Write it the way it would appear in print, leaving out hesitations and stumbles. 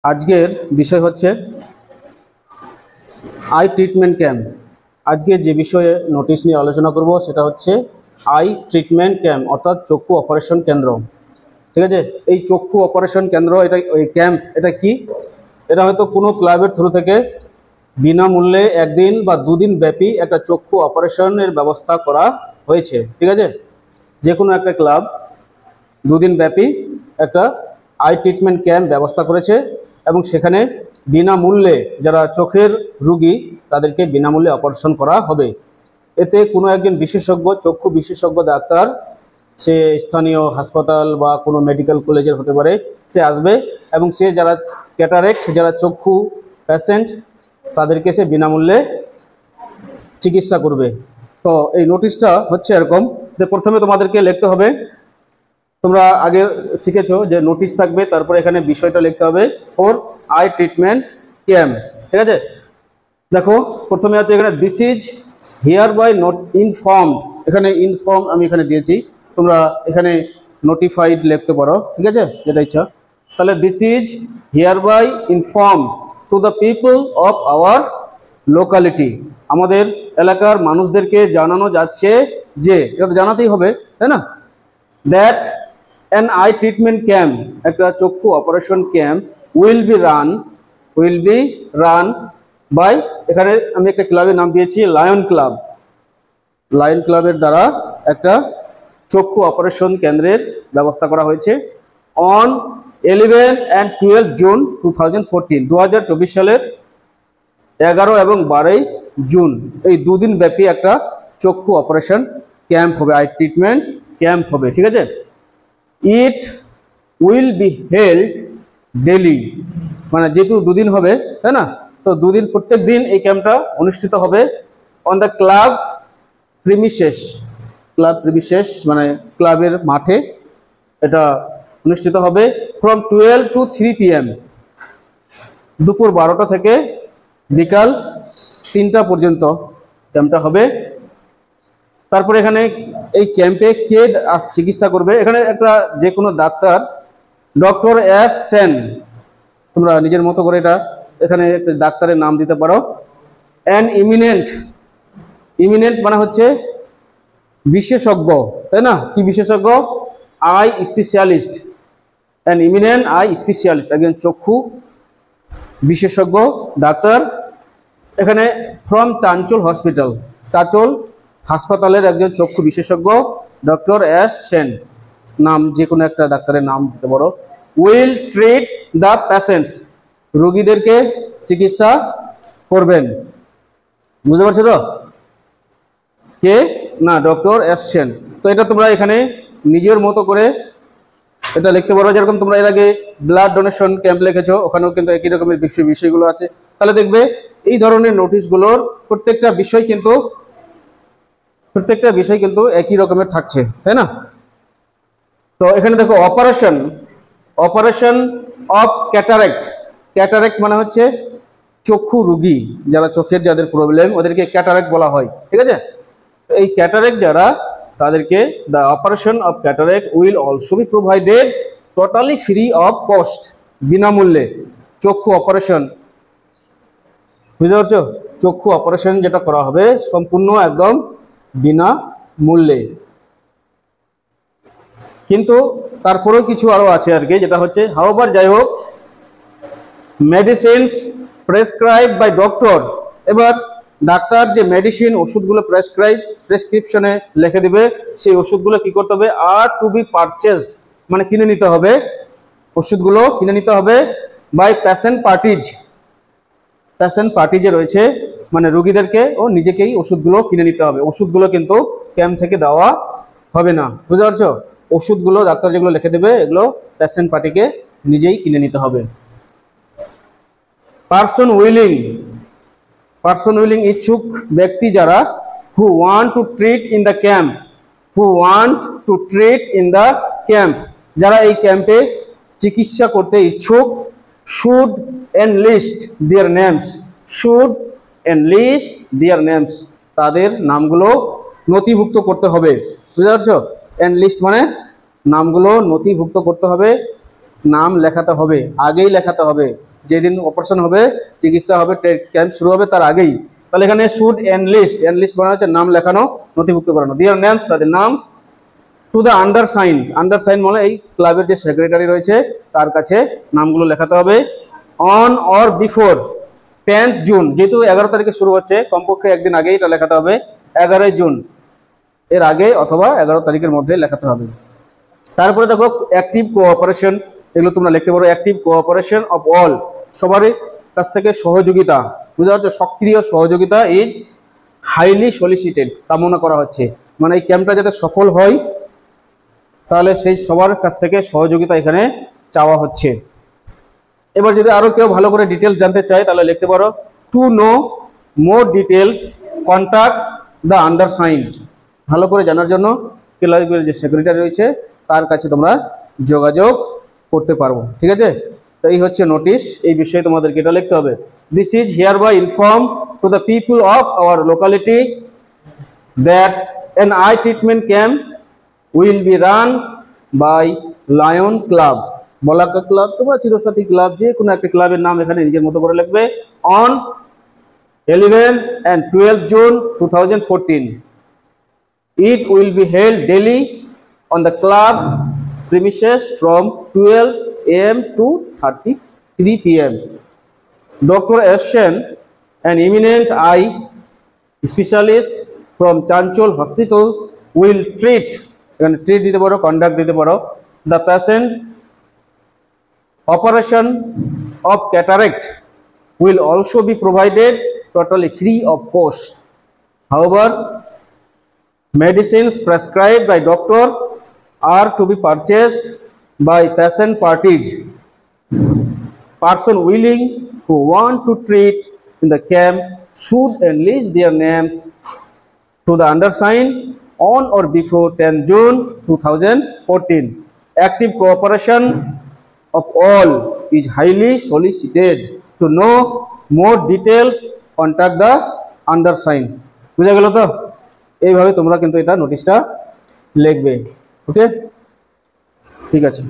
আজকের বিষয় হচ্ছে আই ট্রিটমেন্ট ক্যাম্প। আজকে যে বিষয়ে নোটিশ নিয়ে আলোচনা করব সেটা হচ্ছে আই ট্রিটমেন্ট ক্যাম্প, অর্থাৎ চক্ষু অপারেশন কেন্দ্র। ঠিক আছে, এই চক্ষু অপারেশন কেন্দ্র এটা ওই ক্যাম্প এটা কি? এটা হয়তো কোনো ক্লাবের থ্রু থেকে বিনামূল্যে একদিন বা দুদিন ব্যাপী একটা চক্ষু অপারেশনের ব্যবস্থা করা হয়েছে। ঠিক আছে, যে কোনো একটা ক্লাব দুদিন ব্যাপী একটা আই ট্রিটমেন্ট ক্যাম্প ব্যবস্থা করেছে এবং সেখানে বিনামূল্যে যারা চোখের রোগী তাদেরকে বিনামূল্যে অপারেশন করা হবে। এতে কোনো একজন বিশেষজ্ঞ চক্ষু বিশেষজ্ঞ ডাক্তার, সে স্থানীয় হাসপাতাল বা কোনো মেডিকেল কলেজের হতে পারে, সে আসবে এবং সে যারা ক্যাটারেক্ট, যারা চক্ষু পেশেন্ট তাদেরকে সে বিনামূল্যে চিকিৎসা করবে। তো এই নোটিশটা হচ্ছে এরকম যে প্রথমে তোমাদেরকে লিখতে হবে, তোমরা আগে শিখেছো যে নোটিশ থাকবে, তারপরে এখানে বিষয়টা লিখতে হবে ফর আই ট্রিটমেন্ট ক্যাম্প। ঠিক আছে, দেখো প্রথমে আছে এখানে this is hereby not informed, এখানে ইনফর্ম আমি এখানে দিয়েছি, তোমরা এখানে নোটিফাইড লিখতে পারো। ঠিক আছে, যেটা ইচ্ছা। তাহলে this is hereby inform to the people of our locality, আমাদের এলাকার মানুষদেরকে জানানো যাচ্ছে যে, এটা তো জানাতেই হবে তাই না, that an eye treatment camp, একটা চক্ষু operation camp will be run by, এখানে আমি একটা ক্লাবের নাম দিয়েছি লায়ন ক্লাব। লায়ন ক্লাবের দ্বারা একটা চক্ষু অপারেশন কেন্দ্রের ব্যবস্থা করা হয়েছে অন 11 and 12 জুন 2014, 2024 সালের 11 এবং 12 জুন, এই দুদিন ব্যাপী একটা চক্ষু অপারেশন ক্যাম্প হবে, আই ট্রিটমেন্ট ক্যাম্প হবে। ঠিক আছে, it will be held daily, মানে যেহেতু দুদিন হবে তাই না, তো দুদিন প্রত্যেক দিন এই ক্যাম্পটা অনুষ্ঠিত হবে on the club premises, club premises মানে ক্লাবের মাঠে এটা অনুষ্ঠিত হবে ফ্রম 12 to 3 PM, দুপুর 12টা থেকে বিকাল 3টা পর্যন্ত ক্যাম্পটা হবে। তারপরে এখানে এই ক্যাম্পে কে চিকিৎসা করবে, এখানে একটা যে কোনো ডাক্তার, ডক্টর এস সেন, তোমরা নিজের মতো করে এটা এখানে ডাক্তারের নাম দিতে পারো। অ্যান ইমিনেন্ট মানে হচ্ছে বিশেষজ্ঞ তাই না, কি বিশেষজ্ঞ? Eye specialist, an eminent eye specialist, একজন চক্ষু বিশেষজ্ঞ ডাক্তার। এখানে ফ্রম চাঞ্চল হসপিটাল, চাঁচল হাসপাতালের একজন চক্ষু বিশেষজ্ঞ ডক্টর এস সেন, নাম যে কোনো একটা ডাক্তারের নাম দিতে পারো। উইল ট্রিট দ্য প্যাশেন্টস, রোগীদেরকে চিকিৎসা করবেন। বুঝতে পারছো তো? কে না, ডক্টর এস সেন। তো এটা তোমরা এখানে নিজের মতো করে এটা লিখতে পারো, যেরকম তোমরা এর আগে ব্লাড ডোনেশন ক্যাম্প লিখেছো, ওখানেও কিন্তু একই রকমের বিষয়গুলো আছে। তাহলে দেখবে এই ধরনের নোটিশগুলোর প্রত্যেকটা বিষয় কিন্তু একই রকমের থাকছে তাই না। তো এখানে দেখো অপারেশন অফ ক্যাটারেক্ট মানে হচ্ছে চক্ষু রোগী, যারা চোখের যাদের প্রবলেম ওদেরকে ক্যাটারেক্ট বলা হয়। ঠিক আছে, এই ক্যাটারেক্ট যারা, তাদেরকে the operation of cataract will also be provided totally free of cost, বিনামূল্যে চক্ষু অপারেশন। বুঝতে পারছো, চক্ষু অপারেশন যেটা করা হবে সম্পূর্ণ একদম বিনামূল্যে। কিন্তু তারপরেও কিছু আরো আছে আর কি, যেটা হচ্ছে হাওয়ার, যাই হোক, মেডিসিনস প্রেসক্রাইব বাই ডক্টর, এবার ডাক্তার যে মেডিসিন ওষুধগুলো প্রেসক্রিপশনে লিখে দিবে, সেই ওষুধগুলো কি করতে হবে? আর টু বি পারচেজড, মানে কিনে নিতে হবে, ওষুধগুলো কিনে নিতে হবে বাই পেশেন্ট পার্টিজে রয়েছে, মানে রোগীদেরকে ও নিজেকেই ওষুধগুলো কিনে নিতে হবে, ওষুধগুলো কিন্তু ক্যাম্প থেকে দেওয়া হবে না। বুঝতে পারছো, ওষুধগুলো ডাক্তার যেগুলো লিখে দেবে এগুলো পেশেন্ট পার্টিকে নিজেই কিনে নিতে হবে। পার্সন উইলিং ইচ্ছুক ব্যক্তি যারা, who want to treat in the camp, যারা এই ক্যাম্পে চিকিৎসা করতে ইচ্ছুক, শুড এনলিস্ট দেয়ার নেমস, তাদের নামগুলো নথিভুক্ত করতে হবে। বুঝতে পারছো, এনলিস্ট মানে নামগুলো নথিভুক্ত করতে হবে, নাম লেখাতে হবে, আগেই লেখাতে হবে, যেদিন অপারেশন হবে, চিকিৎসা হবে, ক্যাম্প শুরু হবে তার আগেই। তাহলে এখানে শুড এনলিস্ট, এনলিস্ট মানে হচ্ছে নাম লেখানো, নথিভুক্ত করানো। দেয়ার নেমস, তাদের নাম, টু দ্য আন্ডারসাইন, আন্ডারসাইন মানে এই ক্লাবের যে সেক্রেটারি রয়েছে তার কাছে নামগুলো লেখাতে হবে। On or before 10th June, যেহেতু 11 তারিখে শুরু হচ্ছে, কমপক্ষে একদিন আগেই এটা লেখাতে হবে, 11ই জুন এর আগে অথবা 11 তারিখের মধ্যে লেখাতে হবে। তারপরে দেখো অ্যাক্টিভ কোঅপারেশন, এগুলো তোমরা লিখতে পারো। অ্যাক্টিভ কোঅপারেশন অফ অল, সবারই কাছ থেকে সহযোগিতা, বুঝা যাচ্ছে, সক্রিয় সহযোগিতা ইজ হাইলি সলিসিটেড, কামনা করা হচ্ছে, মানে এই ক্যাম্পটা যাতে সফল হয় তাহলে সেই সবার কাছ থেকে সহযোগিতা এখানে চাওয়া হচ্ছে। এবার যদি আরো কেউ ভালো করে ডিটেলস জানতে চায় তাহলে লিখতে পারো, to know more details contact the undersign, ভালো করে জানার জন্য ক্লাবের যে সেক্রেটারি রয়েছে তার কাছে তোমরা যোগাযোগ করতে পারবো। ঠিক আছে, তো এই হচ্ছে নোটিশ, এই বিষয়ে তোমাদেরকে এটা লিখতে হবে। This is hereby inform to the people of our locality that an eye treatment camp will be run by lion club, Balaka club, তোমরা চিরসাথী ক্লাব, যে কোনো একটা ক্লাবের নাম এখানে নিজের মতো করে লিখবে। On 11 and 12 June 2014 it will be held daily on the club premises from 12 AM to 3 PM. Dr. Ashen, an eminent eye specialist from Chanchol Hospital, will treat, treat dite paro, conduct dite paro, the patient. Operation of cataract will also be provided totally free of cost. However, medicines prescribed by doctor are to be purchased by patient parties. Person willing who want to treat in the camp should enlist their names to the undersigned on or before 10 June 2014. Active cooperation of all is highly solicited. To know more details contact the undersigned. বুঝা গেল তো? এইভাবে তোমরা কিন্তু এটা নোটিশটা লিখবে। ওকে, ঠিক আছে।